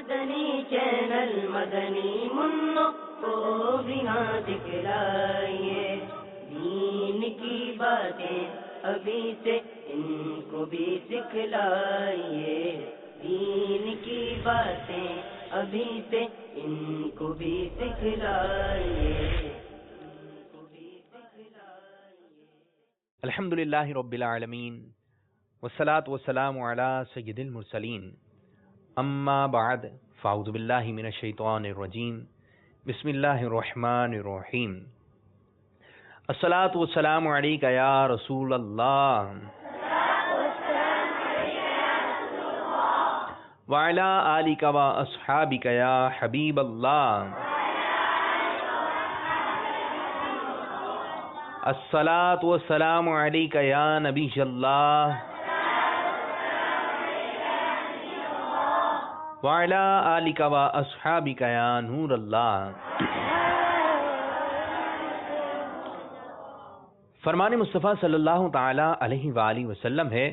مدنی channel مدنی منوں کو بھی نہ دکھلائیے، دین کی باتیں ابھی سے ان کو بھی سکھلائیے، دین کی باتیں ابھی سے ان کو بھی سکھلائیے۔ الحمدللہ رب العالمین والصلاة والسلام علی سید المرسلین، اما بعد فاعوذ باللہ من الشیطان الرجیم، بسم اللہ الرحمن الرحیم۔ الصلاة والسلام علیک یا رسول اللہ وعلی آلک و اصحابک یا حبیب اللہ۔ الصلاۃ والسلام علیک یا نبی اللہ وعلی آلک و اصحابک یا نور اللہ۔ فرمان مصطفیٰ صلی اللہ تعالی علیہ وآلہ وسلم ہے،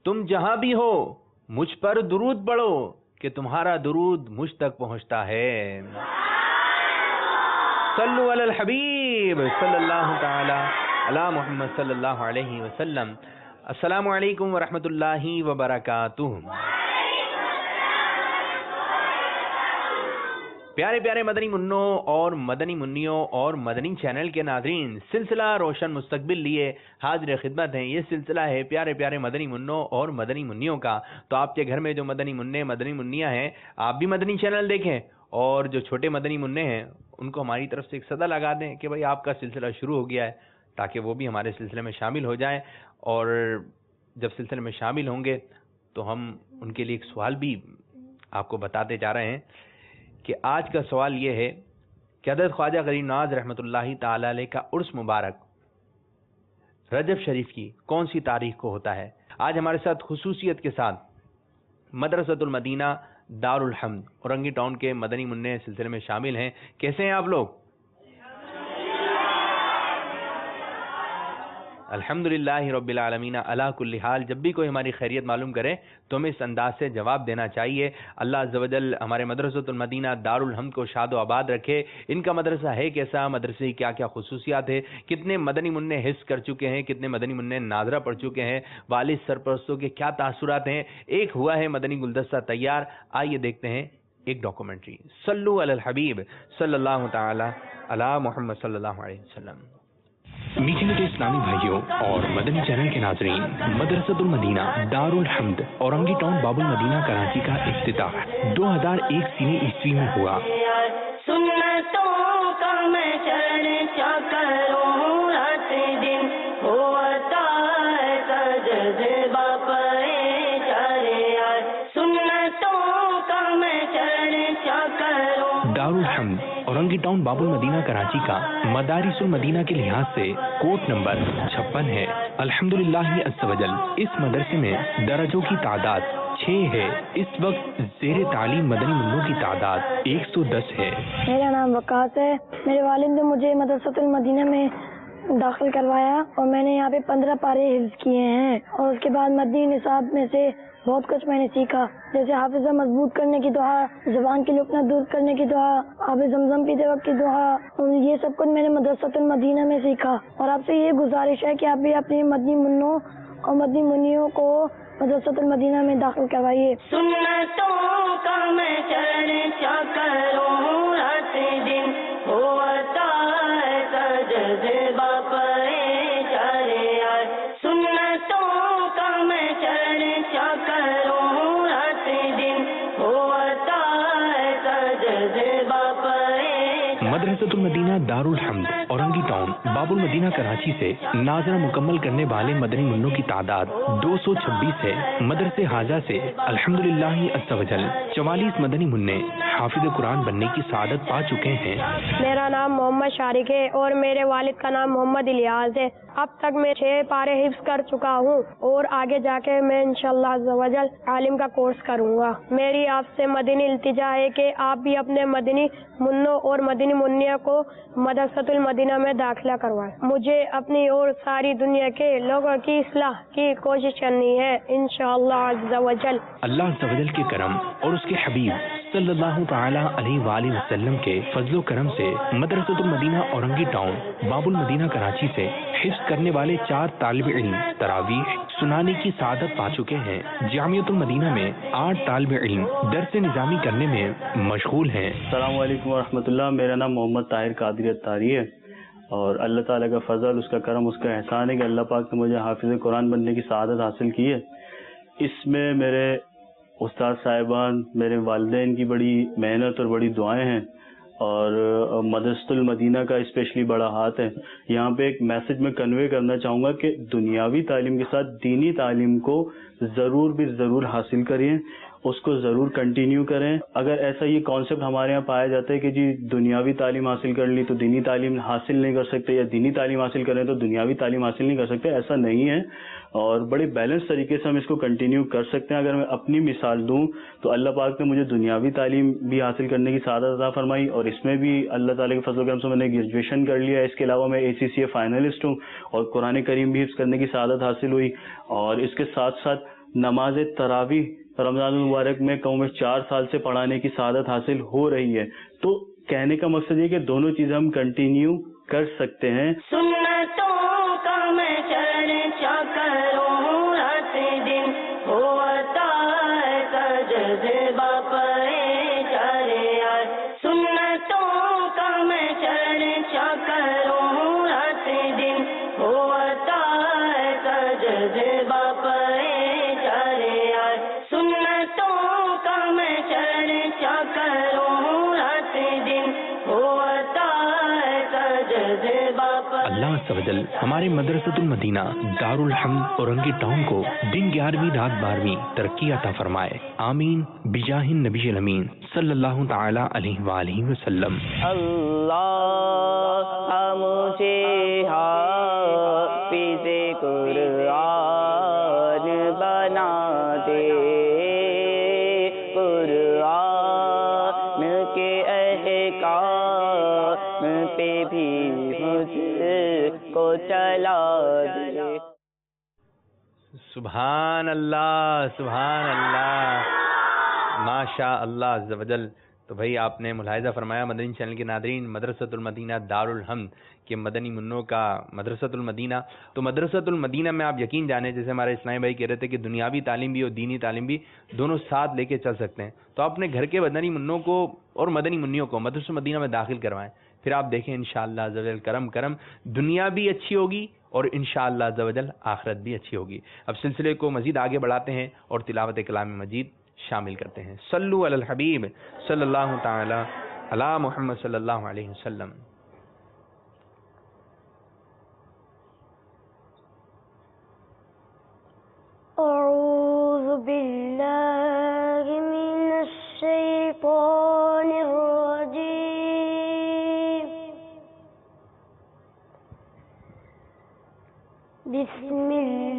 تم جہاں بھی ہو مجھ پر درود پڑھو کہ تمہارا درود مجھ تک پہنچتا ہے۔ صلو علی الحبیب صلی اللہ تعالی علی محمد صلی اللہ علیہ وسلم۔ السلام علیکم ورحمۃ اللہ وبرکاتہ۔ پیارے پیارے مدنی منوں اور مدنی منیوں اور مدنی چینل کے ناظرین، سلسلہ روشن مستقبل لیے حاضر خدمت ہیں۔ یہ سلسلہ ہے پیارے پیارے مدنی منوں اور مدنی منیوں کا۔ تو آپ کے گھر میں جو مدنی منع مدنی منیاں ہیں، آپ بھی مدنی چینل دیکھیں، اور جو چھوٹے مدنی منع ہیں ان کو ہماری طرف سے ایک صدا لگا دیں کہ بھائی آپ کا سلسلہ شروع ہو گیا ہے، تاکہ وہ بھی ہمارے سلسلے میں شامل ہو جائیں۔ اور جب سلسلے میں شامل ہوں گے تو ہم ان کے لیے ایک سوال بھی آپ کو بتاتے جا رہے ہیں کہ آج کا سوال یہ ہے کہ حضرت خواجہ غریب نواز رحمۃ اللہ تعالی علیہ کا عرس مبارک رجب شریف کی کون سی تاریخ کو ہوتا ہے؟ آج ہمارے ساتھ خصوصیت کے ساتھ مدرسۃ المدینہ دارالحمد اورنگی ٹاؤن کے مدنی منع سلسلے میں شامل ہیں۔ کیسے ہیں آپ لوگ؟ الحمدللہ رب العالمین علی کل حال۔ جب بھی کوئی ہماری خیریت معلوم کرے تو ہمیں اس انداز سے جواب دینا چاہیے۔ اللہ عز و جل ہمارے مدرسۃ المدینہ دارالحمد کو شاد و آباد رکھے۔ ان کا مدرسہ ہے کیسا، مدرسے کی کیا کیا خصوصیات ہے، کتنے مدنی منع حص کر چکے ہیں، کتنے مدنی منع ناظرہ پڑھ چکے ہیں، والد سرپرستوں کے کیا تاثرات ہیں، ایک ہوا ہے مدنی گلدستہ تیار۔ آئیے دیکھتے ہیں ایک ڈاکومنٹری۔ صلو علی الحبیب صلی اللہ تعالی علی محمد صلی اللہ علیہ وسلم۔ میٹھے میٹھے اسلامی بھائیوں اور مدنی چینل کے ناظرین، مدرسۃ المدینہ دارالحمد اورنگی ٹاؤن باب المدینہ کراچی کا افتتاح 2001 عیسوی میں ہوا۔ سنتوں کا میں چرچا کروں رات دن، ہوتا ہے جذبہ پائے جارے یار، سنتوں کا میں چرچا کروں۔ دارالحمد اورنگی ٹاؤن باب المدینہ کراچی کا مدارس المدینہ کے لحاظ سے کوٹ نمبر 56 ہے۔ الحمدللہ عز و جل اس مدرسے میں درجوں کی تعداد 6 ہے۔ اس وقت زیر تعلیم مدنی منوں کی تعداد 110 ہے۔ میرا نام وقاص ہے۔ میرے والد نے مجھے مدرسۃ المدینہ میں داخل کروایا اور میں نے یہاں پہ 15 پارے حفظ کیے ہیں، اور اس کے بعد مدنی نصاب میں سے بہت کچھ میں نے سیکھا، جیسے حافظہ مضبوط کرنے کی دعا، زبان کی لکنت دور کرنے کی دعا، آب زمزم پیتے وقت کی دعا، یہ سب کچھ میں نے مدرسۃ المدینہ میں سیکھا۔ اور آپ سے یہ گزارش ہے کہ آپ بھی اپنے مدنی منوں اور مدنی منیوں کو مدرسۃ المدینہ میں داخل کروائیے۔ سنتوں کا میں چرچا کروں رات دن، ہوتا ہے جذبہ پائے جارے یار، سنتوں کا میں چرچا کروں رات دن، ہوتا ہے جذبہ پائے۔ مدرسۃ المدینہ دارالحمد اورنگی ٹاؤن باب المدینہ کراچی سے ناظرہ مکمل کرنے والے مدنی منوں کی تعداد 226 ہے۔ مدرسے حاجہ سے الحمدللہ عز و جل 44 مدنی منع حافظ قرآن بننے کی سعادت پا چکے ہیں۔ میرا نام محمد شارق ہے اور میرے والد کا نام محمد الیاس ہے۔ اب تک میں 6 پارے حفظ کر چکا ہوں اور آگے جا کے میں انشاءاللہ عز و جل عالم کا کورس کروں گا۔ میری آپ سے مدنی التجا ہے کہ آپ بھی اپنے مدنی منوں اور مدنی منیہ کو مدرسۃ المدینہ میں داخلہ کروائیں۔ مجھے اپنی اور ساری دنیا کے لوگوں کی اصلاح کی کوشش کرنی ہے انشاءاللہ عز و جل۔ اللہ عز و جل کے کرم اور اس کے حبیب صلی اللہ تعالی علیہ وآلہ وسلم کے فضل و کرم سے مدرسۃ المدینہ اورنگی ٹاؤن باب المدینہ کراچی سے حفظ کرنے والے 4 طالب علم تراویح سنانے کی سعادت پا چکے ہیں۔ جامعۃ المدینہ میں 8 طالب علم درس نظامی کرنے میں مشغول ہیں۔ السلام علیکم ورحمۃ اللہ۔ میرا نام محمد طاہر قادری اتاری ہے، اور اللہ تعالیٰ کا فضل، اس کا کرم، اس کا احسان ہے کہ اللہ پاک نے مجھے حافظ قرآن بننے کی سعادت حاصل کی ہے۔ اس میں میرے استاد صاحبان، میرے والدین کی بڑی محنت اور بڑی دعائیں ہیں، اور مدرسۃ المدینہ کا اسپیشلی بڑا ہاتھ ہے۔ یہاں پہ ایک میسج میں کنوے کرنا چاہوں گا کہ دنیاوی تعلیم کے ساتھ دینی تعلیم کو ضرور حاصل کریں، اس کو ضرور کنٹینیو کریں۔ اگر ایسا یہ کانسیپٹ ہمارے یہاں پایا جاتا ہے کہ جی دنیاوی تعلیم حاصل کر لی تو دینی تعلیم حاصل نہیں کر سکتے، یا دینی تعلیم حاصل کریں تو دنیاوی تعلیم حاصل نہیں کر سکتے، ایسا نہیں ہے، اور بڑے بیلنس طریقے سے ہم اس کو کنٹینیو کر سکتے ہیں۔ اگر میں اپنی مثال دوں تو اللہ پاک نے مجھے دنیاوی تعلیم بھی حاصل کرنے کی سعادت عطا فرمائی، اور اس میں بھی اللہ تعالیٰ کے فضل و کرم سے میں نے گریجویشن کر لیا۔ اس کے علاوہ میں ACCA فائنلسٹ ہوں، اور قرآن کریم بھی حفظ کرنے کی سعادت حاصل ہوئی، اور اس کے ساتھ ساتھ نماز تراویح رمضان المبارک میں کہوں میں 4 سال سے پڑھانے کی سعادت حاصل ہو رہی ہے۔ تو کہنے کا مقصد یہ کہ دونوں چیزیں ہم کنٹینیو کر سکتے ہیں۔ سنتوں کا میں چرچا کروں رات دن، ہوتا ہے جذبہ پریشان یار۔ سنتوں کا میں چرچا کروں رات دن، ہوتا ہے جذبہ پریشان یار۔ سنتوں کا میں چرچا کروں رات دن، ہوتا ہے جذبہ اللہ عز و جل ہمارے مدرسۃ المدینہ دارالحمد اورنگی ٹاؤن کو دن 11ویں رات 12ویں ترقی عطا فرمائے، آمین بجاہ النبی الامین صلی اللہ تعالی علیہ وآلہ وسلم۔ اللہ مجھے حافظ قرآن بنا دے، قرآن کے احکام پہ بھی مجھ کو چلا دے۔ سبحان اللہ، سبحان اللہ، ماشاء اللہ عز و جل۔ تو بھائی آپ نے ملاحظہ فرمایا مدنی چینل کے ناظرین، مدرسۃ المدینہ دارالحمد کے مدنی منوں کا مدرسۃ المدینہ۔ تو مدرسۃ المدینہ میں آپ یقین جانیں، جیسے ہمارے اسلامی بھائی کہہ رہے تھے کہ دنیاوی تعلیم بھی اور دینی تعلیم بھی دونوں ساتھ لے کے چل سکتے ہیں۔ تو آپ اپنے گھر کے مدنی منوں کو اور مدنی منیوں کو مدرسۃ المدینہ میں داخل کروائیں، پھر آپ دیکھیں انشاءاللہ عز و جل کرم دنیا بھی اچھی ہوگی اور انشاءاللہ عز و جل آخرت بھی اچھی ہوگی۔ اب سلسلے کو مزید آگے بڑھاتے ہیں اور تلاوت کلام مجید شامل کرتے ہیں۔ صلو علی الحبیب صلی اللہ تعالی علی محمد صلی اللہ علیہ وسلم۔ اعوذ باللہ من الشیطان الرجیم، بسم اللہ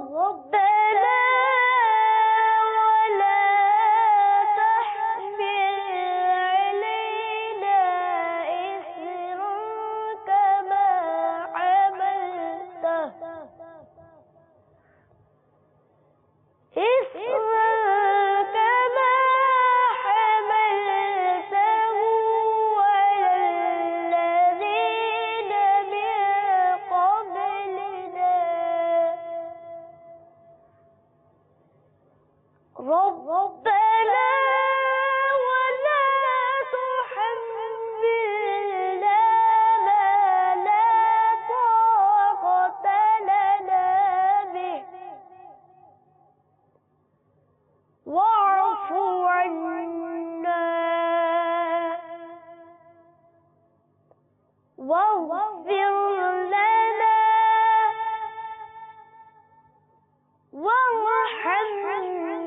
ربنا واغفر لنا وارحمنا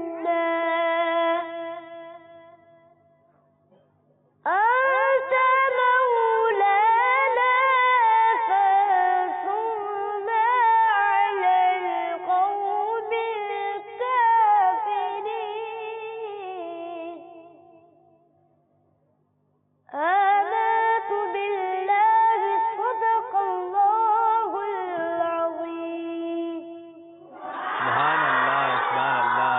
أنت مولانا فانصرنا على القوم الكافرين آمنت بالله صدق الله العظيم. سبحان اللہ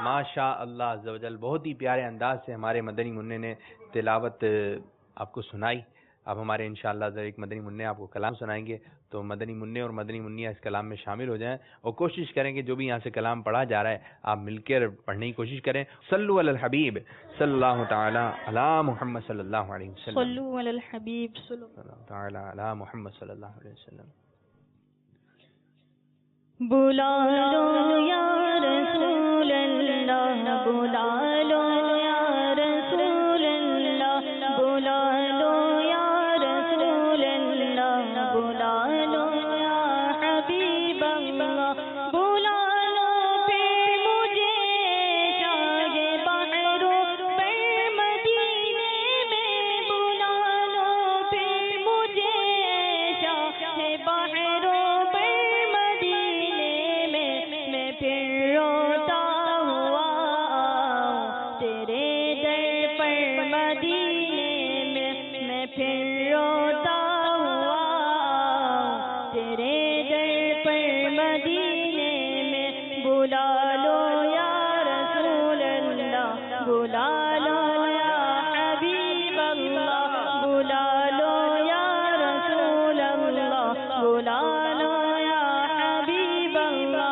ماشاء اللہ عز و جل. بہت ہی پیارے انداز سے ہمارے مدنی منع نے تلاوت آپ کو سنائی. اب ہمارے انشاءاللہ ایک مدنی منع آپ کو کلام سنائیں گے، تو مدنی منع اور مدنی منیا اس کلام میں شامل ہو جائیں اور کوشش کریں کہ جو بھی یہاں سے کلام پڑھا جا رہا ہے آپ مل کر پڑھنے کی کوشش کریں. صلو علی الحبیب صلی اللہ تعالی علی محمد صلی اللہ علیہ وسلم. صلو علی الحبیب صلی اللہ تعالی علی محمد صلی اللہ علیہ وسلم. بلا لو یا رسول اللہ بلا لو یا رسول اللہ بلا لو یا رسول اللہ بلا لو یا حبیب اللہ بلا لو پھر مجھے جاگے بحروں پر مدینے میں بلا لو پھر مجھے جاگے بحروں پر مدینے میں پھر روتا ہوا تیرے در پر مدینے میں پھر روتا ہوا تیرے در پر مدینے میں بلا لو یا رسول اللہ بلا لو یا حبیب اللہ بلا لو یا رسول اللہ بلا لو یا حبیب اللہ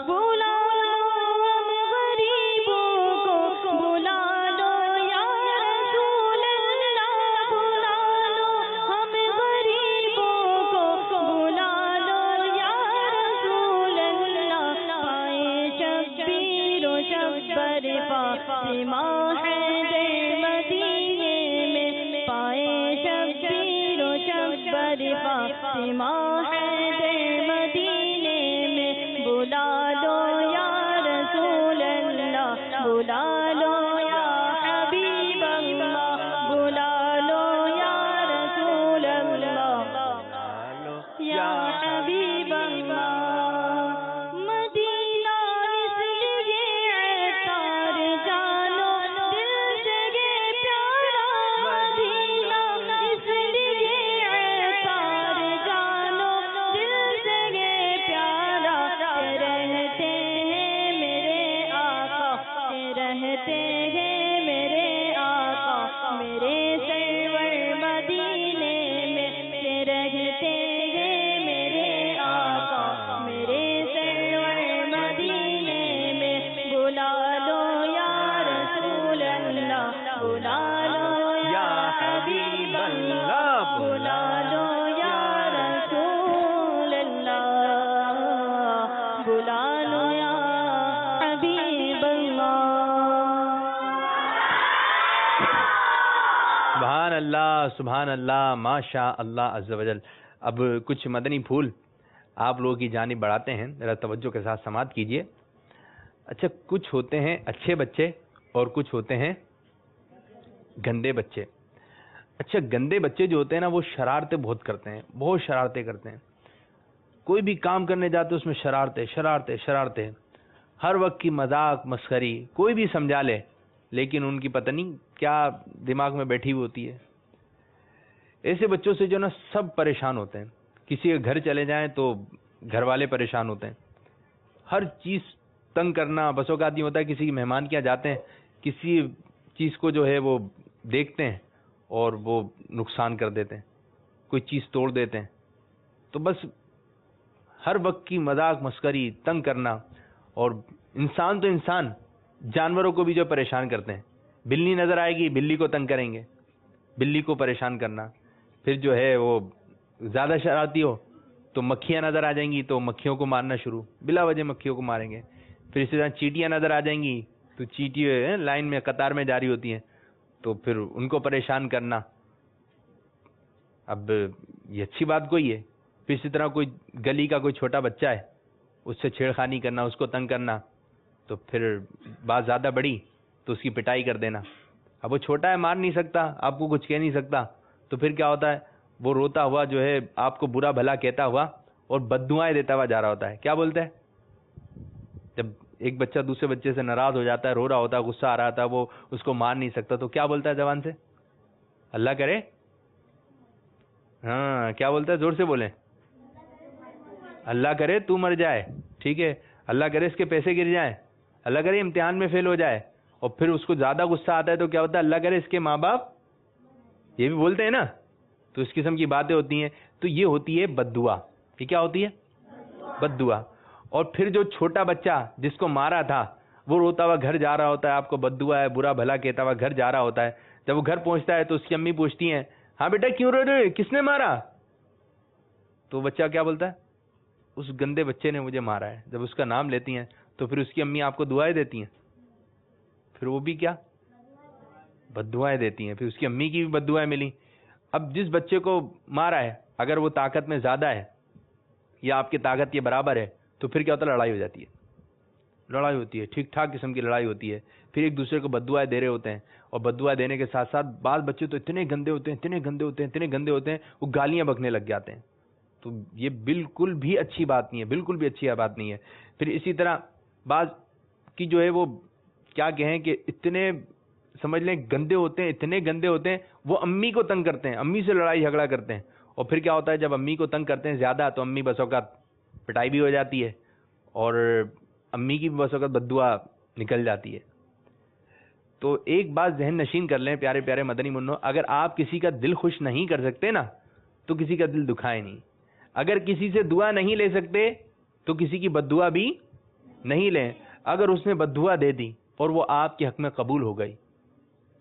بلا لو ہم غریبوں کو بلا لو یا رسول اللہ بلا لو ہم غریبوں کو بلا لو یا رسول اللہ پائے شبیر و شبر فاطمہ حیدر مدینے میں پائے شبیر و شبر فاطمہ حیدر مدینے میں بلا لو یا رسول اللہ بلا لو یا حبیب اللہ بلا لو یا رسول اللہ یا حبیب اللہ مدینہ اس لیے عطار جانو دل سے یہ پیارا مدینہ اس لیے عطار جانو دل سے یہ پیارا رہتے ہیں میرے آقا رہتے ہیں میرے آقا میرے سرور مدینے میں رہتے ہیں میرے آقا میرے سرور مدینے میں بلا لو یا رسول اللہ بلا لو یا حبیب اللہ بلا لو یا رسول اللہ بلا لو یا حبیب اللہ. سبحان اللہ ماشاء اللہ عز و جل. اب کچھ مدنی پھول آپ لوگوں کی جانب بڑھاتے ہیں، ذرا توجہ کے ساتھ سماعت کیجئے. اچھا، کچھ ہوتے ہیں اچھے بچے اور کچھ ہوتے ہیں گندے بچے. اچھا، گندے بچے جو ہوتے ہیں نا وہ شرارتیں بہت کرتے ہیں، بہت شرارتیں کرتے ہیں. کوئی بھی کام کرنے جاتے اس میں شرارتیں شرارتیں شرارتیں، ہر وقت کی مذاق مسخری. کوئی بھی سمجھا لے لیکن ان کی پتہ نہیں کیا دماغ میں بیٹھی ہوئی ہوتی ہے. ایسے بچوں سے جو نا سب پریشان ہوتے ہیں. کسی کے گھر چلے جائیں تو گھر والے پریشان ہوتے ہیں. ہر چیز تنگ کرنا. بس اوقات نہیں ہوتا ہے کسی کی مہمان کیا جاتے ہیں، کسی چیز کو جو ہے وہ دیکھتے ہیں اور وہ نقصان کر دیتے ہیں، کوئی چیز توڑ دیتے ہیں. تو بس ہر وقت کی مذاق مسخری تنگ کرنا. اور انسان تو انسان، جانوروں کو بھی جو پریشان کرتے ہیں. بلی نظر آئے گی بلی کو تنگ کریں گے، بلی کو پریشان کرنا. پھر جو ہے وہ زیادہ شرارتی ہو تو مکھیاں نظر آ جائیں گی تو مکھیوں کو مارنا شروع، بلا وجہ مکھیوں کو ماریں گے. پھر اسی طرح چیٹیاں نظر آ جائیں گی تو چیٹی لائن میں قطار میں جاری ہوتی ہیں تو پھر ان کو پریشان کرنا. اب یہ اچھی بات کوئی ہے؟ پھر اسی طرح کوئی گلی کا کوئی چھوٹا بچہ ہے، اس سے چھیڑخانی کرنا، اس کو تنگ کرنا، تو پھر بات زیادہ بڑی تو اس کی پٹائی کر دینا. اب وہ چھوٹا ہے، مار نہیں سکتا، آپ کو کچھ کہہ نہیں سکتا، تو پھر کیا ہوتا ہے؟ وہ روتا ہوا جو ہے آپ کو برا بھلا کہتا ہوا اور بد دعائیں دیتا ہوا جا رہا ہوتا ہے. کیا بولتا ہے؟ جب ایک بچہ دوسرے بچے سے ناراض ہو جاتا ہے، رو رہا ہوتا ہے، غصہ آ رہا تھا، وہ اس کو مار نہیں سکتا، تو کیا بولتا ہے زبان سے؟ اللہ کرے، ہاں کیا بولتا ہے؟ زور سے بولیں. اللہ کرے تو مر جائے، ٹھیک ہے، اللہ کرے اس کے پیسے گر جائیں، اللہ کرے امتحان میں فیل ہو جائے. اور پھر اس کو زیادہ غصہ آتا ہے تو کیا ہوتا ہے؟ اللہ کرے اس کے ماں باپ، یہ بھی بولتے ہیں نا. تو اس قسم کی باتیں ہوتی ہیں. تو یہ ہوتی ہے بد دعا. یہ کیا ہوتی ہے؟ بد دعا. اور پھر جو چھوٹا بچہ جس کو مارا تھا وہ روتا ہوا گھر جا رہا ہوتا ہے، آپ کو بد دعا ہے، برا بھلا کہتا ہوا گھر جا رہا ہوتا ہے. جب وہ گھر پہنچتا ہے تو اس کی امی پوچھتی ہیں، ہاں بیٹا کیوں رو رہے، کس نے مارا؟ تو بچہ کیا بولتا ہے؟ اس گندے بچے نے مجھے مارا ہے. جب اس کا نام لیتی ہیں تو پھر اس کی امی آپ کو دعائیں دیتی ہیں، پھر وہ بھی کیا؟ بد دعائیں دیتی ہیں. پھر اس کی امی کی بھی بد دعائیں ملی. اب جس بچے کو مارا ہے اگر وہ طاقت میں زیادہ ہے یا آپ کی طاقت کے برابر ہے تو پھر کیا ہوتا ہے؟ لڑائی ہو جاتی ہے. لڑائی ہوتی ہے، ٹھیک ٹھاک قسم کی لڑائی ہوتی ہے. پھر ایک دوسرے کو بد دعائیں دے رہے ہوتے ہیں. اور بد دعائیں دینے کے ساتھ ساتھ بعض بچے تو اتنے گندے ہوتے ہیں، اتنے گندے ہوتے ہیں، اتنے گندے ہوتے ہیں، وہ گالیاں بکنے لگ جاتے ہیں. تو یہ بالکل بھی اچھی بات نہیں ہے، بالکل بھی اچھی بات نہیں ہے. پھر اسی طرح بعض کی جو ہے وہ کیا کہیں کہ اتنے سمجھ لیں گندے ہوتے ہیں، اتنے گندے ہوتے ہیں، وہ امی کو تنگ کرتے ہیں، امی سے لڑائی جھگڑا کرتے ہیں. اور پھر کیا ہوتا ہے؟ جب امی کو تنگ کرتے ہیں زیادہ تو امی بس اوقات پٹائی بھی ہو جاتی ہے اور امی کی بھی بس اوقات بد دعا نکل جاتی ہے. تو ایک بات ذہن نشین کر لیں پیارے پیارے مدنی منو، اگر آپ کسی کا دل خوش نہیں کر سکتے نا تو کسی کا دل دکھائے نہیں. اگر کسی سے دعا نہیں لے سکتے تو کسی کی بد دعا بھی نہیں لیں. اگر اس نے بد دعا دے دی اور وہ آپ کے حق میں قبول ہو گئی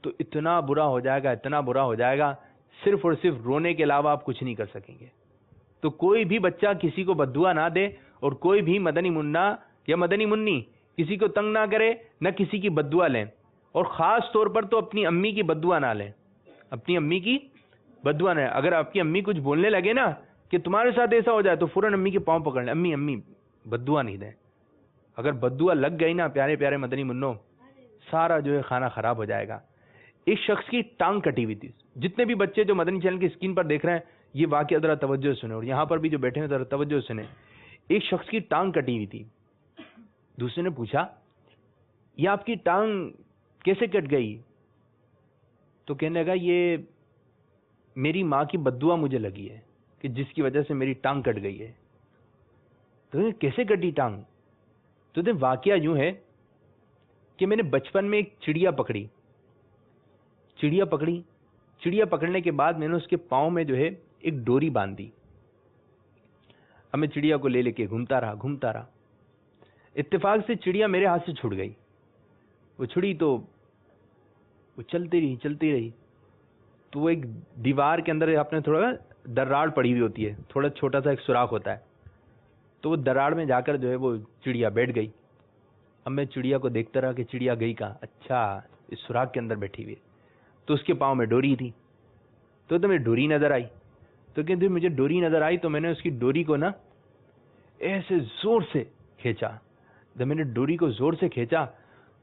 تو اتنا برا ہو جائے گا، اتنا برا ہو جائے گا، صرف اور صرف رونے کے علاوہ آپ کچھ نہیں کر سکیں گے. تو کوئی بھی بچہ کسی کو بد دعا نہ دے اور کوئی بھی مدنی منا یا مدنی منی کسی کو تنگ نہ کرے، نہ کسی کی بد دعا لیں. اور خاص طور پر تو اپنی امی کی بد دعا نہ لیں. اپنی امی کی بد دعا نہ لیں. اگر آپ کی امی کچھ بولنے لگے نا کہ تمہارے ساتھ ایسا ہو جائے تو فوراً امی کے پاؤں پکڑ لیں، امی امی بد دعا نہیں دیں. اگر بد دعا لگ گئی نا پیارے پیارے مدنی منو، سارا جو ہے کھانا خراب ہو جائے گا. ایک شخص کی ٹانگ کٹی ہوئی تھی. جتنے بھی بچے جو مدنی چینل کی اسکرین پر دیکھ رہے ہیں یہ واقعہ ذرا توجہ سنیں، اور یہاں پر بھی جو بیٹھے ہیں ذرا توجہ سنیں. ایک شخص کی ٹانگ کٹی ہوئی تھی. دوسرے نے پوچھا یہ آپ کی ٹانگ کیسے کٹ گئی؟ تو کہنے لگا یہ میری ماں کی بد دعا مجھے لگی ہے کہ جس کی وجہ سے میری ٹانگ کٹ گئی ہے. تو کیسے کٹی ٹانگ؟ تو واقعہ یوں ہے کہ میں نے بچپن میں ایک چڑیا پکڑی. چڑیا پکڑنے کے بعد میں نے اس کے پاؤں میں جو ہے ایک ڈوری باندھ دی. اب میں چڑیا کو لے کے گھومتا رہا. اتفاق سے چڑیا میرے ہاتھ سے چھوٹ گئی. وہ چھڑی تو وہ چلتی رہی. تو وہ ایک دیوار کے اندر آپ نے تھوڑا دراڑ پڑی ہوئی ہوتی ہے، تھوڑا چھوٹا سا ایک سوراخ ہوتا ہے. تو وہ دراڑ میں جا کر جو ہے وہ چڑیا بیٹھ گئی. اب میں چڑیا کو دیکھتا رہا کہ چڑیا گئی کہاں؟ اچھا اس سوراخ کے اندر بیٹھی ہوئی. تو اس کے پاؤں میں ڈوری تھی. تو تمہیں ڈوری نظر آئی. تو کہتے مجھے ڈوری نظر آئی تو میں نے اس کی ڈوری کو نا ایسے زور سے کھینچا. جب میں نے ڈوری کو زور سے کھینچا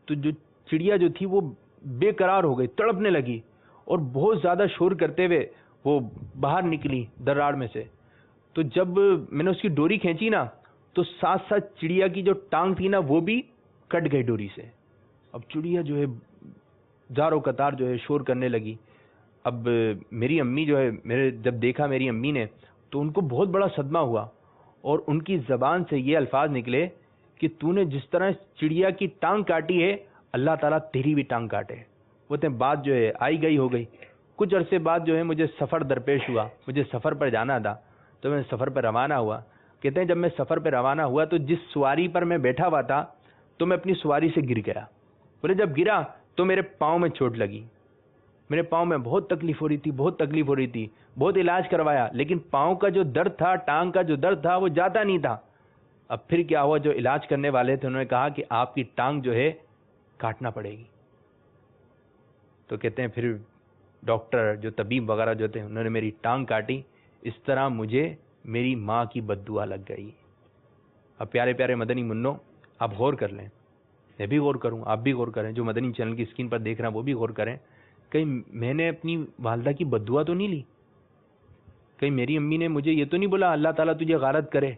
تو جو چڑیا جو تھی وہ بے قرار ہو گئی، تڑپنے لگی اور بہت زیادہ شور کرتے ہوئے وہ باہر نکلی دراڑ میں سے. تو جب میں نے اس کی ڈوری کھینچی نا تو ساتھ ساتھ چڑیا کی جو ٹانگ تھی نا وہ بھی کٹ گئی ڈوری سے. اب چڑیا جو ہے زاروں قطار جو ہے شور کرنے لگی. اب میری امی جو ہے جب دیکھا میری امی نے تو ان کو بہت بڑا صدمہ ہوا اور ان کی زبان سے یہ الفاظ نکلے کہ تو نے جس طرح چڑیا کی ٹانگ کاٹی ہے اللہ تعالیٰ تیری بھی ٹانگ کاٹے. وہ بات جو ہے آئی گئی ہو گئی. کچھ عرصے بعد جو ہے مجھے سفر درپیش ہوا، مجھے سفر پر جانا تھا تو میں سفر پر روانہ ہوا. کہتے ہیں جب میں سفر پہ روانہ ہوا تو جس سواری پر میں بیٹھا ہوا تھا تو میں اپنی سواری سے گر گیا. بولے جب گرا تو میرے پاؤں میں چوٹ لگی. میرے پاؤں میں بہت تکلیف ہو رہی تھی، بہت علاج کروایا لیکن پاؤں کا جو درد تھا، ٹانگ کا جو درد تھا وہ جاتا نہیں تھا. اب پھر کیا ہوا، جو علاج کرنے والے تھے انہوں نے کہا کہ آپ کی ٹانگ جو ہے کاٹنا پڑے گی. تو کہتے ہیں پھر ڈاکٹر جو طبیب وغیرہ جو تھے انہوں نے میری ٹانگ کاٹی، اس طرح مجھے میری ماں کی بد دعا لگ گئی۔ اب پیارے پیارے مدنی منوں، آپ غور کر لیں، میں بھی غور کروں، آپ بھی غور کریں، جو مدنی چینل کی اسکرین پر دیکھ رہے ہیں وہ بھی غور کریں، کہیں میں نے اپنی والدہ کی بد دعا تو نہیں لی؟ کہیں میری امی نے مجھے یہ تو نہیں بولا اللہ تعالیٰ تجھے غارت کرے،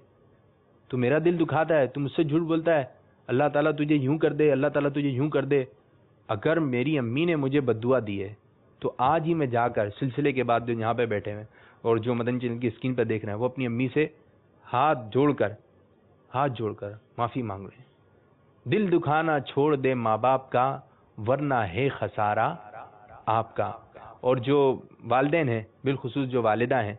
تو میرا دل دکھاتا ہے، تو مجھ سے جھوٹ بولتا ہے، اللہ تعالیٰ تجھے یوں کر دے، اللہ تعالیٰ تجھے یوں کر دے؟ اگر میری امی نے مجھے بد دعا دی ہے تو آج ہی میں جا کر سلسلے کے بعد جو یہاں پہ بیٹھے ہوئے اور جو مدنی چینل کی اسکرین پہ دیکھ رہے ہیں وہ اپنی امی سے ہاتھ جوڑ کر معافی مانگ لیں۔ دل دکھانا چھوڑ دے ماں باپ کا، ورنہ ہے خسارہ آپ کا۔ اور جو والدین ہیں، بالخصوص جو والدہ ہیں،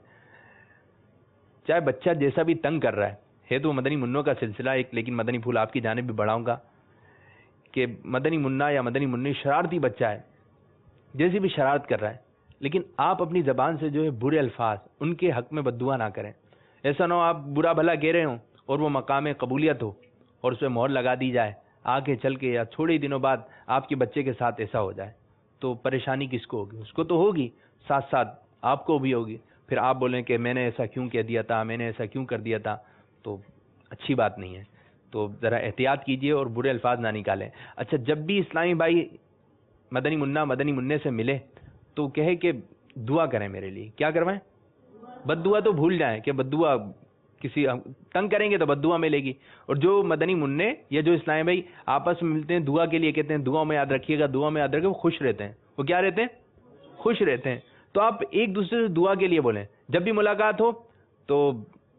چاہے بچہ جیسا بھی تنگ کر رہا ہے تو مدنی منوں کا سلسلہ ایک، لیکن مدنی پھول آپ کی جانب بھی بڑھاؤں گا کہ مدنی منا یا مدنی منی شرارتی بچہ ہے، جیسی بھی شرارت کر رہا ہے، لیکن آپ اپنی زبان سے جو ہے برے الفاظ ان کے حق میں بد دعا نہ کریں۔ ایسا نہ ہو آپ برا بھلا کہہ رہے ہوں اور وہ مقام قبولیت ہو اور اس پہ مہر لگا دی جائے، آگے چل کے یا تھوڑے ہی دنوں بعد آپ کے بچے کے ساتھ ایسا ہو جائے تو پریشانی کس کو ہوگی؟ اس کو تو ہوگی، ساتھ ساتھ آپ کو بھی ہوگی۔ پھر آپ بولیں کہ میں نے ایسا کیوں کہہ دیا تھا، میں نے ایسا کیوں کر دیا تھا، تو اچھی بات نہیں ہے۔ تو ذرا احتیاط کیجئے اور برے الفاظ نہ نکالیں۔ اچھا، جب بھی اسلامی بھائی مدنی منا مدنی منع سے ملے تو کہے کہ دعا کریں میرے لیے، کیا کروائیں؟ بد دعا تو بھول جائیں کہ بد دعا کسی تنگ کریں گے تو بد دعا ملے گی۔ اور جو مدنی منع یا جو اسلامی بھائی آپس میں ملتے ہیں دعا کے لیے کہتے ہیں دعا میں یاد رکھیے گا، دعا میں یاد رکھیے گا، وہ خوش رہتے ہیں۔ وہ کیا رہتے ہیں؟ خوش رہتے ہیں۔ تو آپ ایک دوسرے سے دعا کے لیے بولیں، جب بھی ملاقات ہو تو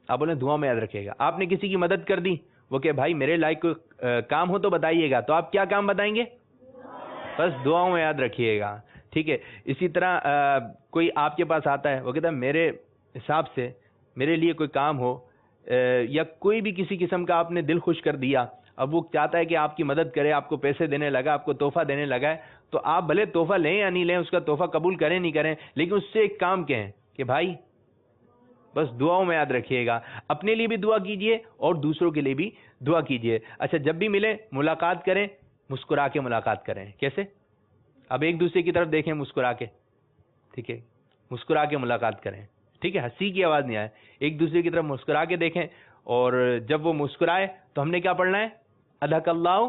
آپ بولیں دعا میں یاد رکھیے گا۔ آپ نے کسی کی مدد کر دی، وہ کہ بھائی میرے لائق کوئی کام ہو تو بتائیے گا، تو آپ کیا کام بتائیں گے؟ بس دعاؤں میں یاد رکھیے گا، ٹھیک ہے۔ اسی طرح کوئی آپ کے پاس آتا ہے، وہ کہتا ہے میرے حساب سے میرے لیے کوئی کام ہو، یا کوئی بھی کسی قسم کا آپ نے دل خوش کر دیا، اب وہ چاہتا ہے کہ آپ کی مدد کرے، آپ کو پیسے دینے لگا، آپ کو تحفہ دینے لگا ہے، تو آپ بھلے تحفہ لیں یا نہیں لیں، اس کا تحفہ قبول کریں نہیں کریں، لیکن اس سے ایک کام کہیں کہ بھائی بس دعاؤں میں یاد رکھیے گا، اپنے لیے بھی دعا کیجئے اور دوسروں کے لیے بھی دعا کیجئے۔ اچھا، جب بھی ملے ملاقات کریں، مسکرا کے ملاقات کریں۔ کیسے؟ اب ایک دوسرے کی طرف دیکھیں مسکرا کے، ٹھیک ہے، مسکرا کے ملاقات کریں، ٹھیک ہے، ہنسی کی آواز نہیں آئے، ایک دوسرے کی طرف مسکرا کے دیکھیں، اور جب وہ مسکرائے تو ہم نے کیا پڑھنا ہے؟ اضحک اللہ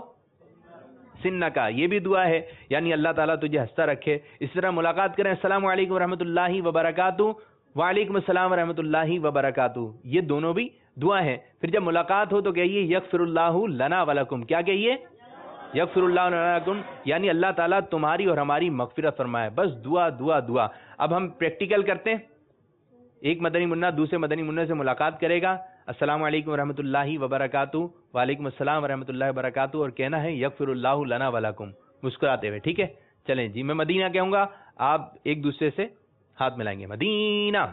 سنکا، یہ بھی دعا ہے، یعنی اللہ تعالیٰ تجھے ہنستا رکھے۔ اس طرح ملاقات کریں، السلام علیکم ورحمۃ اللہ وبرکاتہ، وعلیکم السلام ورحمۃ اللہ وبرکاتہ، یہ دونوں بھی دعا ہے۔ پھر جب ملاقات ہو تو کہیے یغفر اللہ لنا ولکم، کیا کہیے؟ یغفر اللہ لنا ولکم، یعنی اللہ تعالیٰ تمہاری اور ہماری مغفرت فرمائے۔ بس دعا دعا دعا۔ اب ہم پریکٹیکل کرتے ہیں، ایک مدنی منا دوسرے مدنی منع سے ملاقات کرے گا، السلام علیکم ورحمۃ اللہ وبرکاتہ، وعلیکم السلام ورحمۃ اللہ وبرکاتہ، اور کہنا ہے یغفر اللہ لنا ولکم مسکراتے ہوئے، ٹھیک ہے۔ چلیں جی، میں مدینہ کہوں گا، آپ ایک دوسرے سے ہاتھ ملائیں گے، مدینہ۔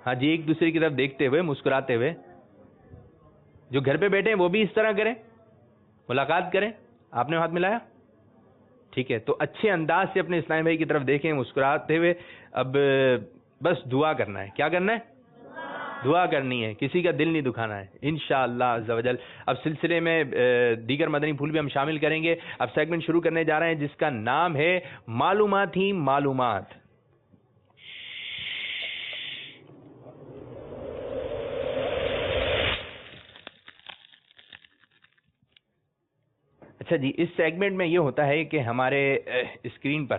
ہاں جی، ایک دوسرے کی طرف دیکھتے ہوئے مسکراتے ہوئے۔ جو گھر پہ بیٹھے ہیں وہ بھی اس طرح کریں، ملاقات کریں۔ آپ نے ہاتھ ملایا، ٹھیک ہے، تو اچھے انداز سے اپنے اسلامی بھائی کی طرف دیکھیں مسکراتے ہوئے۔ اب بس دعا کرنا ہے، کیا کرنا ہے؟ دعا کرنی ہے، کسی کا دل نہیں دکھانا ہے انشاءاللہ عز و جل۔ اب سلسلے میں دیگر مدنی پھول بھی ہم شامل کریں گے۔ اب سیگمنٹ شروع کرنے جا رہے ہیں جس کا نام ہے معلومات ہی معلومات۔ اچھا جی، اس سیگمنٹ میں یہ ہوتا ہے کہ ہمارے اسکرین پر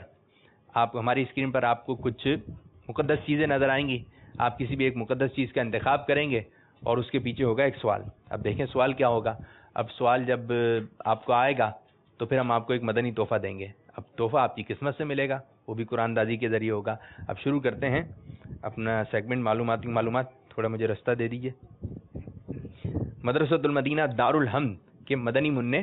ہماری اسکرین پر آپ کو کچھ مقدس چیزیں نظر آئیں گی، آپ کسی بھی ایک مقدس چیز کا انتخاب کریں گے اور اس کے پیچھے ہوگا ایک سوال۔ اب دیکھیں سوال کیا ہوگا۔ اب سوال جب آپ کو آئے گا تو پھر ہم آپ کو ایک مدنی تحفہ دیں گے۔ اب تحفہ آپ کی قسمت سے ملے گا، وہ بھی قرآن دازی کے ذریعے ہوگا۔ اب شروع کرتے ہیں اپنا سیگمنٹ معلومات تھوڑا مجھے رستہ دے دیجئے۔ مدرسۃ المدینہ دارالحمد کے مدنی منع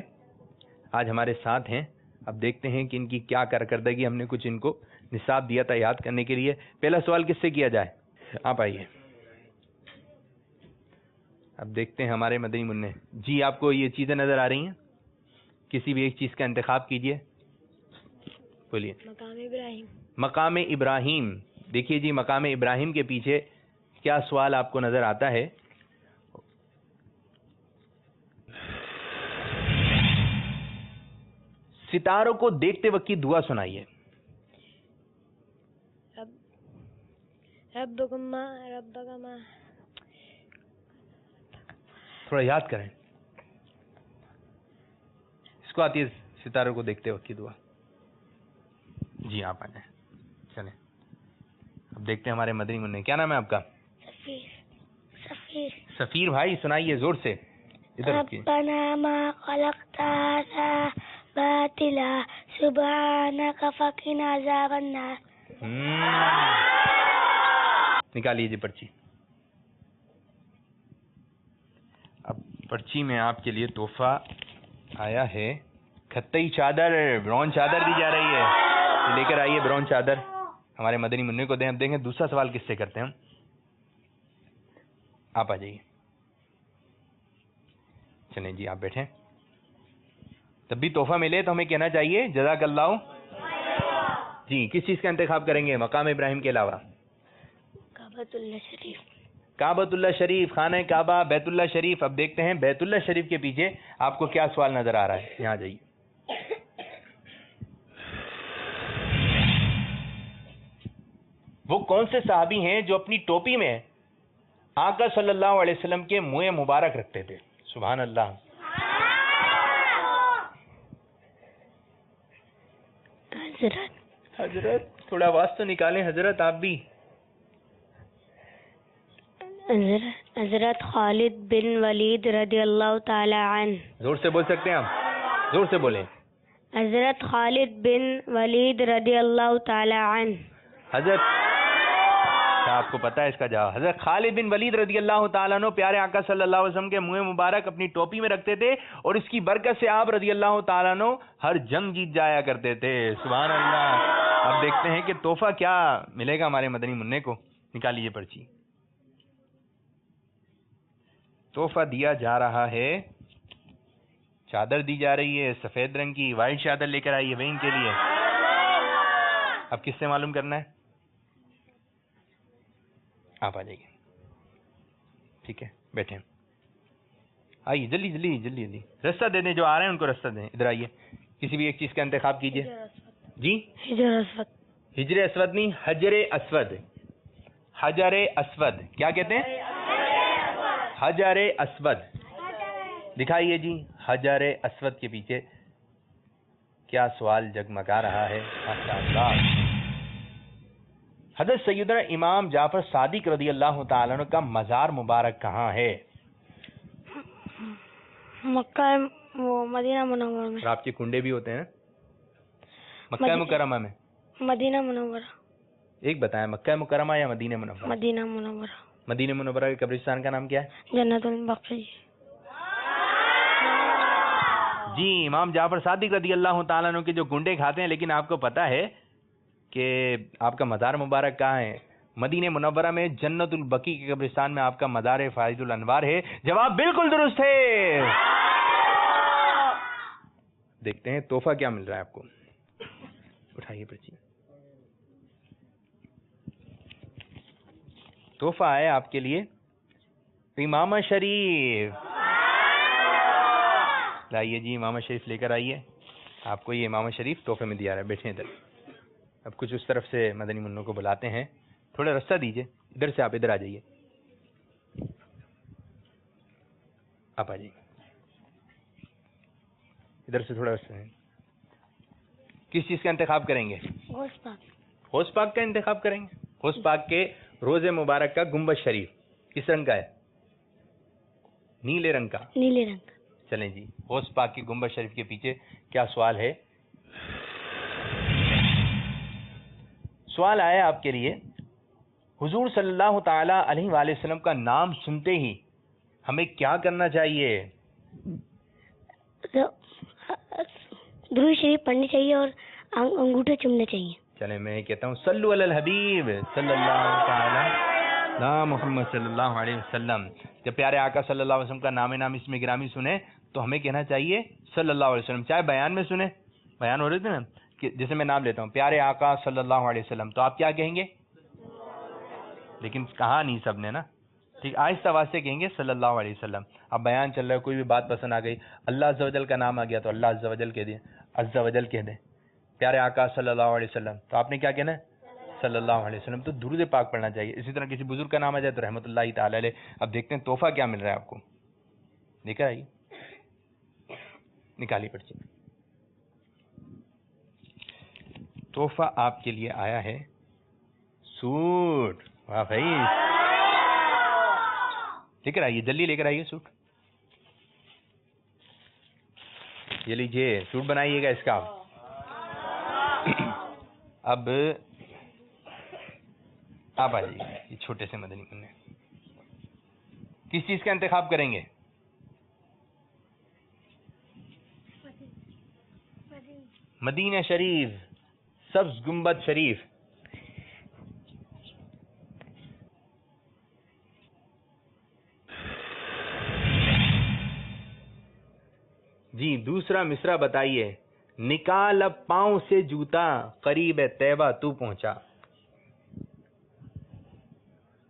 آج ہمارے ساتھ ہیں۔ اب دیکھتے ہیں کہ ان کی کیا کارکردگی، ہم نے کچھ ان کو نصاب دیا تھا یاد کرنے کے لیے۔ پہلا سوال کس سے کیا جائے؟ آپ آئیے، اب دیکھتے ہیں ہمارے مدنی منع۔ جی، آپ کو یہ چیزیں نظر آ رہی ہیں؟ کسی بھی ایک چیز کا انتخاب کیجئے، بولیے۔ مقام ابراہیم۔ مقام ابراہیم، دیکھیے جی، مقام ابراہیم کے پیچھے کیا سوال آپ کو نظر آتا ہے؟ ستاروں کو دیکھتے وقت کی دعا سنائیے. ربکما تھوڑا یاد کریں. اس کو آتی ہے ستاروں کو دیکھتے وقت کی دعا. جی آپ آ جائیں. چلیں اب دیکھتے ہیں ہمارے مدنی منع. کیا نام ہے آپ کا؟ سفیر بھائی سنائیے زور سے. ادھر ربنا ما خلقت هذا باطلا سبحانك فقنا عذاب النار. نکالیے جی پرچی. اب پرچی میں آپ کے لیے تحفہ آیا ہے کھتئی چادر. برون چادر دی جا رہی ہے. لے کر آئیے برون چادر ہمارے مدنی منع کو دیں. اب دیکھیں دوسرا سوال کس سے کرتے ہیں ہم. آپ آ جائیے. چلیں جی آپ بیٹھیں. تب بھی تحفہ ملے تو ہمیں کہنا چاہیے جزاک اللہ. جی کس چیز کا انتخاب کریں گے مقام ابراہیم کے علاوہ؟ کعبۃ اللہ شریف. کعبۃ اللہ شریف، خانہ کعبہ، بیت اللہ شریف. اب دیکھتے ہیں بیت اللہ شریف کے پیچھے آپ کو کیا سوال نظر آ رہا ہے. یہاں جائیے. وہ کون سے صحابی ہیں جو اپنی ٹوپی میں آقا صلی اللہ علیہ وسلم کے منہ مبارک رکھتے تھے؟ سبحان اللہ. حضرت تھوڑا آواز تو نکالیں حضرت آپ بھی. حضرت خالد بن ولید رضی اللہ تعالی عنہ. زور سے بول سکتے ہیں آپ؟ زور سے بولیں. حضرت خالد بن ولید رضی اللہ تعالی عنہ. حضرت کیا آپ کو پتا ہے اس کا جواب؟ حضرت خالد بن ولید رضی اللہ تعالیٰ عنہ پیارے آقا صلی اللہ علیہ وسلم کے منہ مبارک اپنی ٹوپی میں رکھتے تھے اور اس کی برکت سے آپ رضی اللہ تعالیٰ عنہ ہر جنگ جیت جایا کرتے تھے. سبحان اللہ. اب دیکھتے ہیں کہ تحفہ کیا ملے گا ہمارے مدنی منع کو. نکالیے پرچی. تحفہ دیا جا رہا ہے چادر دی جا رہی ہے سفید رنگ کی. وائٹ چادر لے کر آئیے وہیں کے لیے. اب کس سے معلوم کرنا ہے؟ آپ آ جائیے. ٹھیک ہے بیٹھیں. آئیے جلدی جلدی جلدی جلدی. رستہ دے دیں جو آ رہے ہیں ان کو رستہ دیں. ادھر آئیے. کسی بھی ایک چیز کا انتخاب کیجیے. جی حجر اسود. ہجر اسود نہیں حجر اسود. حجر اسود کیا کہتے ہیں؟ حجر اسود. دکھائیے جی حجر اسود کے پیچھے کیا سوال جگمگا رہا ہے. ماشاءاللہ. حضرت سیدنا امام جعفر صادق رضی اللہ تعالیٰ عنہ کا مزار مبارک کہاں ہے؟ مکہ وہ مدینہ منورہ میں. اور آپ کے کنڈے بھی ہوتے ہیں مکہ مکرمہ میں؟ مدینہ منورہ. ایک بتائیں مکہ مکرمہ یا مدینہ منورہ؟ مدینہ منورہ. مدینہ منورہ کے قبرستان کا نام کیا ہے؟ جنت البقیع. جی امام جعفر صادق رضی اللہ تعالیٰ عنہ کے جو گنڈے کھاتے ہیں. لیکن آپ کو پتا ہے کہ آپ کا مزار مبارک کہاں ہے؟ مدینہ منورہ میں جنت البقیع کے قبرستان میں آپ کا مزار فائز الانوار ہے. جواب بالکل درست ہے. دیکھتے ہیں تحفہ کیا مل رہا ہے آپ کو. اٹھائیے پرچی. تحفہ ہے آپ کے لیے امامہ شریف. لائیے جی امامہ شریف لے کر آئیے. آپ کو یہ امامہ شریف تحفے میں دیا رہا ہے. بیٹھیں ادھر. اب کچھ اس طرف سے مدنی منوں کو بلاتے ہیں. تھوڑا رستہ دیجئے. ادھر سے آپ ادھر آ جائیے. آپ آ جائیے ادھر سے تھوڑا رستہ ہے. کس چیز کا انتخاب کریں گے؟ غوث پاک. غوث پاک کا انتخاب کریں گے. غوث پاک کے روز مبارک کا گنبد شریف کس رنگ کا ہے؟ نیلے رنگ کا. نیلے رنگ. چلیں جی غوث پاک کی گنبد شریف کے پیچھے کیا سوال ہے؟ سوال آیا آپ کے لیے حضور صلی اللہ تعالی علیہ وآلہ وسلم کا نام سنتے ہی ہمیں کیا کرنا چاہیے؟ درود شریف پڑھنی چاہیے اور انگوٹھے چومنے چاہیے. چلیں میں کہتا ہوں صلو علی الحبیب صلی اللہ تعالی لا محمد صلی اللہ علیہ وسلم. جب پیارے آقا صلی اللہ علیہ وسلم کا نام نام اسم گرامی سنیں تو ہمیں کہنا چاہیے صلی اللہ علیہ وسلم. چاہے بیان میں سنیں. بیان ہو رہے تھے نا کہ جیسے میں نام لیتا ہوں پیارے آقا صلی اللہ علیہ وسلم تو آپ کیا کہیں گے؟ لیکن کہا نہیں سب نے نا. ٹھیک آہستہ آواز سے کہیں گے صلی اللہ علیہ وسلم. اب بیان چل رہا ہے کوئی بھی بات پسند آ گئی اللہ عز و جل کا نام آ گیا تو اللہ عز و جل کہہ دیا. عز و جل کہہ دیں، پیارے آقا صلی اللہ علیہ وسلم، تو آپ نے کیا کہنا ہے؟ صلی اللہ علیہ وسلم. تو درود پاک پڑھنا چاہیے. اسی طرح کسی بزرگ کا نام آ جائے تو رحمۃ اللہ تعالی علیہ. اب دیکھتے ہیں تحفہ کیا مل رہا ہے آپ کو. دیکھ رہا ہے، نکالی پرچی. تحفہ آپ کے لیے آیا ہے سوٹ. واہ بھائی، لے کر آئیے، جلدی لے کر آئیے سوٹ. یہ لیجیے سوٹ بنائیے گا اس کا. اب آپ آ جائیے. یہ چھوٹے سے مدنی منع کس چیز کا انتخاب کریں گے؟ مدینہ شریف، سبز گنبد شریف. جی دوسرا مصرع بتائیے. نکال اب پاؤں سے جوتا، قریب طیبہ تو پہنچا.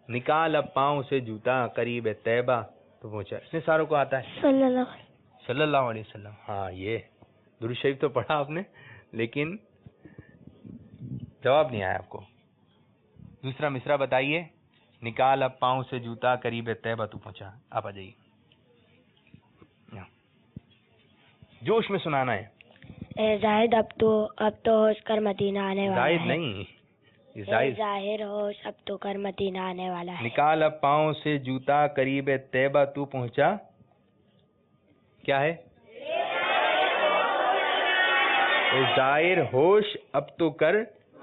نکال اب پاؤں سے جوتا، قریب طیبہ تو پہنچا. اتنے ساروں کو آتا ہے صلی اللہ علیہ وسلم. ہاں یہ درود شریف تو پڑھا آپ نے لیکن جواب نہیں آیا آپ کو. دوسرا مصرع بتائیے. نکال اب پاؤں سے جوتا، قریب طیبہ تو پہنچا. آپ آ جائیے، جوش میں سنانا ہے. اے زاہد اب تو ہوش کر مدینہ آنے والا زائد ہے. نہیں، اے ظاہر ہوش اب تو کر مدینہ آنے والا ہے. نکال اب پاؤں سے جوتا، قریب طیبہ تو پہنچا. کیا ہے؟ اے ظاہر ہوش اب تو کر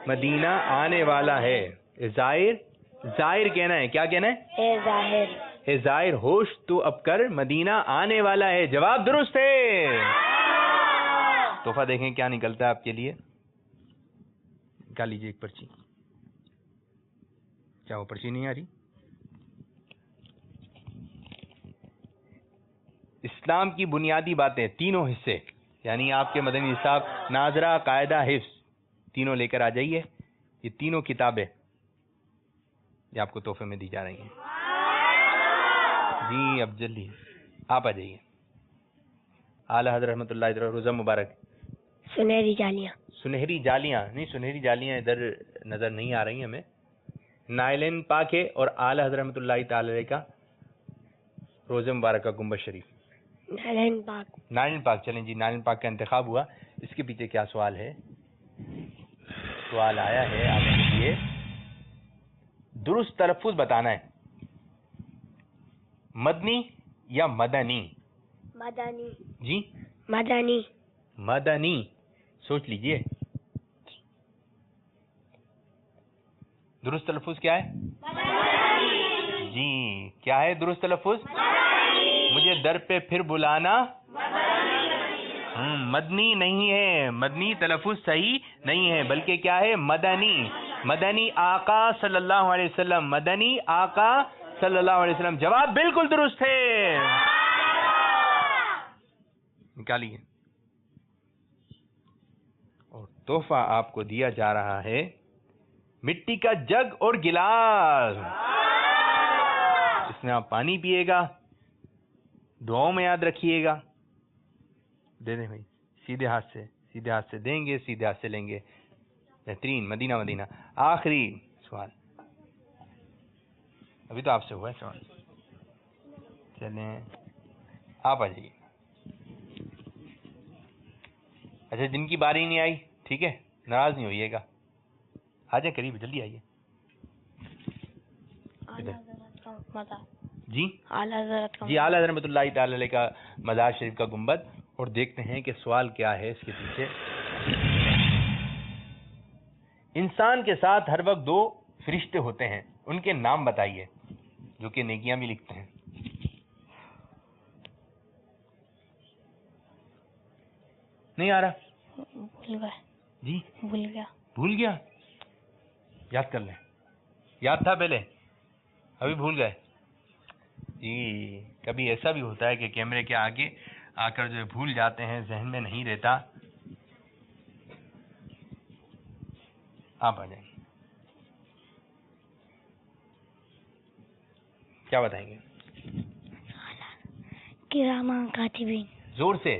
مدینہ آنے والا ہے. اے ظاہر کہنا ہے. کیا کہنا ہے؟ اے ظاہر ہوش تو اب کر مدینہ آنے والا ہے. جواب درست ہے. تحفہ دیکھیں کیا نکلتا ہے آپ کے لیے. نکال لیجیے ایک پرچی. کیا وہ پرچی نہیں آ رہی؟ اسلام کی بنیادی باتیں تینوں حصے، یعنی آپ کے مدنی نصاب، ناظرہ، قاعدہ، حفظ، تینوں لے کر آ جائیے. یہ تینوں کتابیں یہ آپ کو تحفے میں دی جا رہی ہیں. جی اب جلدی آپ آ جائیے. اعلیٰ حضرت رحمۃ اللہ علیہ روزہ مبارک. سنہری جالیاں. سنہری جالیاں نہیں، سنہری جالیاں ادھر نظر نہیں آ رہی ہمیں. نائلین پاک ہے اور اعلیٰ حضرت رحمۃ اللہ تعالی علیہ کا روزہ مبارک کا گنبد شریف. نائلین پاک چلیں جی. نائلین پاک کا انتخاب ہوا. اس کے پیچھے کیا سوال ہے؟ سوال آیا ہے آپ کے لیے، درست تلفظ بتانا ہے. مدنی یا مدنی؟ مدنی. جی مدنی. مدنی. سوچ لیجئے درست تلفظ کیا ہے؟ جی کیا ہے درست تلفظ؟ مجھے در پہ پھر بلانا. مدنی نہیں ہے، مدنی تلفظ صحیح نہیں ہے، بلکہ کیا ہے؟ مدنی. مدنی آقا صلی اللہ علیہ وسلم. مدنی آقا صلی اللہ علیہ وسلم. جواب بالکل درست ہے. نکالیے. اور تحفہ آپ کو دیا جا رہا ہے مٹی کا جگ اور گلاس. اس میں آپ پانی پیئے گا، دعاؤں میں یاد رکھیے گا. دے دیں بھائی، سیدھے ہاتھ سے دیں گے، سیدھے ہاتھ سے لیں گے. بہترین. مدینہ مدینہ. آخری سوال، ابھی تو آپ سے ہوا ہے سوال. چلیں آپ آ جائیے. اچھا جن کی باری نہیں آئی ٹھیک ہے، ناراض نہیں ہوئیے گا. آ جائیں قریب، جلدی آئیے. جی اعلیٰ حضرت رحمۃ اللہ تعالی علیہ کا مزار شریف کا گنبد. اور دیکھتے ہیں کہ سوال کیا ہے اس کے پیچھے. انسان کے ساتھ ہر وقت دو فرشتے ہوتے ہیں، ان کے نام بتائیے جو کہ نیکیاں بھی لکھتے ہیں. نہیں آ رہا؟ جی بھول گیا. یاد کر لیں. یاد تھا پہلے، ابھی بھول گئے. جی کبھی ایسا بھی ہوتا ہے کہ کیمرے کے آگے آ کر جو بھول جاتے ہیں، ذہن میں نہیں رہتا. آپ آ جائیں. کیا بتائیں گے؟ کراما کاتبین. زور سے.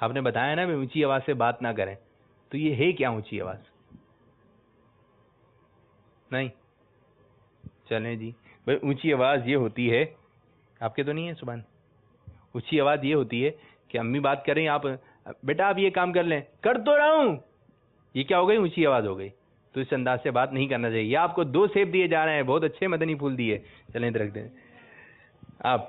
آپ نے بتایا نا اونچی آواز سے بات نہ کریں, تو یہ ہے کیا اونچی آواز؟ نہیں چلیں جی بھائی, اونچی آواز یہ ہوتی ہے, آپ کے تو نہیں ہے سبحان, اونچی آواز یہ ہوتی ہے کہ امی بات کریں, آپ بیٹا آپ یہ کام کر لیں, کر تو رہا ہوں, یہ کیا ہو گئی؟ اونچی آواز ہو گئی. تو اس انداز سے بات نہیں کرنا چاہیے. یہ آپ کو 2 سیب دیے جا رہے ہیں, بہت اچھے مدنی پھول دیے, چلیں ادھر رکھ دیں آپ.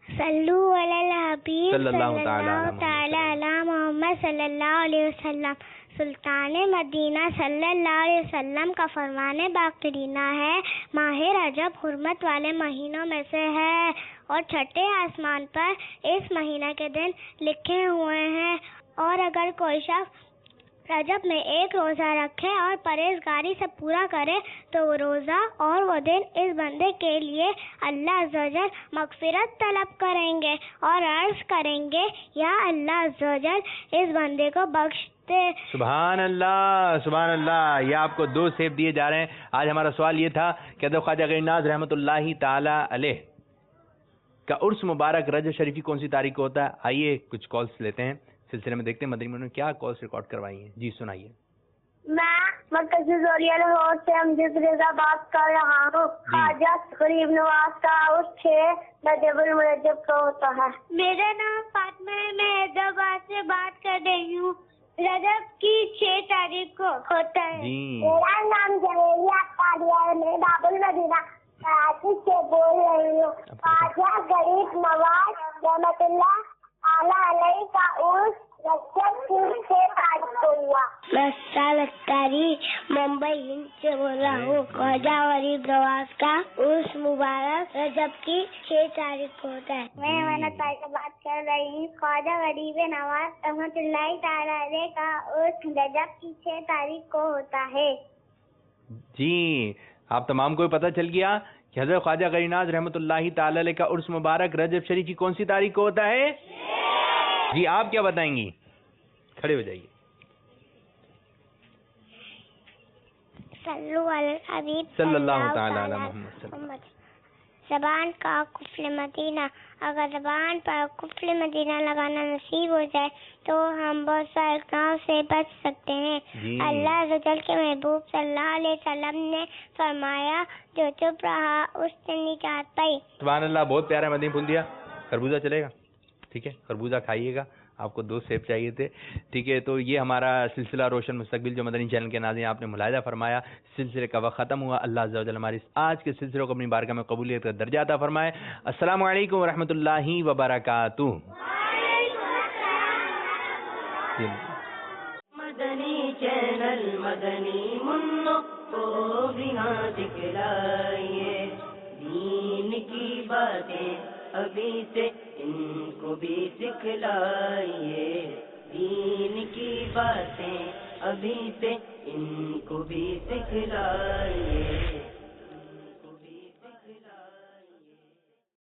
صلو علی الحبیب صلی اللہ تعالی علی محمد صلی اللہ علیہ وسلم. سلطان مدینہ صلی اللہ علیہ وسلم کا فرمان باقرینہ ہے, ماہ رجب حرمت والے مہینوں میں سے ہے اور چھٹے آسمان پر اس مہینہ کے دن لکھے ہوئے ہیں, اور اگر کوئی شخص رجب میں ایک روزہ رکھے اور پرہیزگاری سے پورا کرے تو وہ روزہ اور وہ دن اس بندے کے لیے اللہ عز و جل مغفرت طلب کریں گے اور عرض کریں گے یا اللہ عز و جل اس بندے کو بخش دے. سبحان اللہ سبحان اللہ. یہ آپ کو 2 سیب دیے جا رہے ہیں. آج ہمارا سوال یہ تھا کہ حضرت خواجہ غنی ناز رحمۃ اللہ تعالی علیہ کا عرس مبارک رجب شریفی کون سی تاریخ کو ہوتا ہے؟ آئیے کچھ کالس لیتے ہیں, سلسلے میں دیکھتے ہیں مدنی منوں نے کیا کالس ریکارڈ کروائی ہیں. جی سنائیے. میں مرکز زوریہ لاہور سے امجد رضا بات کر رہا ہوں. خواجہ غریب نواز کا عرس 6 رجب المرجب کو ہوتا ہے. میرا نام فاطمہ ہے, میں حیدرآباد سے بات کر رہی ہوں. رجب کی 6 تاریخ کو ہوتا ہے. میرا نام جویریہ قادیہ ہے, میں باب المدینہ کراچی سے بول رہی ہوں. خواجہ غریب نواز رحمۃ اللہ تعالی علیہ کا عرس رجب کی 6 تاریخ کو ہوا. میں سال اختاری ممبئی ہند سے بول رہا ہوں. خواجہ غریب نواز کا عرس مبارک رجب کی 6 تاریخ کو ہوتا ہے. میں منت بھائی سے بات کر رہی ہوں. خواجہ غریب نواز رحمۃ اللہ تعالی علیہ کا عرس رجب کی 6 تاریخ کو ہوتا ہے. جی آپ تمام کو پتہ چل گیا کہ حضرت خواجہ غنی ناز رحمۃ اللہ تعالی علیہ کا عرس مبارک رجب شریف کی کون سی تاریخ کو ہوتا ہے؟ جی آپ کیا بتائیں گی؟ کھڑے ہو جائیے. صلو علی الحبیب صلی اللہ تعالی علی محمد صلی اللہ. زبان کا قفل مدینہ. اگر زبان پر قفل مدینہ لگانا نصیب ہو جائے تو ہم بہت سارے گناہوں سے بچ سکتے ہیں. اللہ عز و جل کے محبوب صلی اللہ علیہ وسلم نے فرمایا جو چپ رہا اس سے نجات پائی. سبحان اللہ, بہت پیارا مدنی پھول دیا. خربوزہ چلے گا؟ ٹھیک ہے, خربوزہ کھائیے گا. آپ کو 2 سیب چاہیے تھے. ٹھیک ہے, تو یہ ہمارا سلسلہ روشن مستقبل جو مدنی چینل کے ناظرین آپ نے ملاحظہ فرمایا, سلسلے کا وقت ختم ہوا. اللہ عز و جل ہمارے آج کے سلسلے کو اپنی بارگاہ میں قبولیت کا درجہ عطا فرمائے. السلام علیکم ورحمۃ اللہ وبرکاتہ. مدنی چینل مدنی منوں کو بھی نہ دکھلائیے, دین کی باتیں ابھی سے ان کو بھی سکھلائیے, دین کی باتیں ابھی سے ان کو بھی سکھلائیے.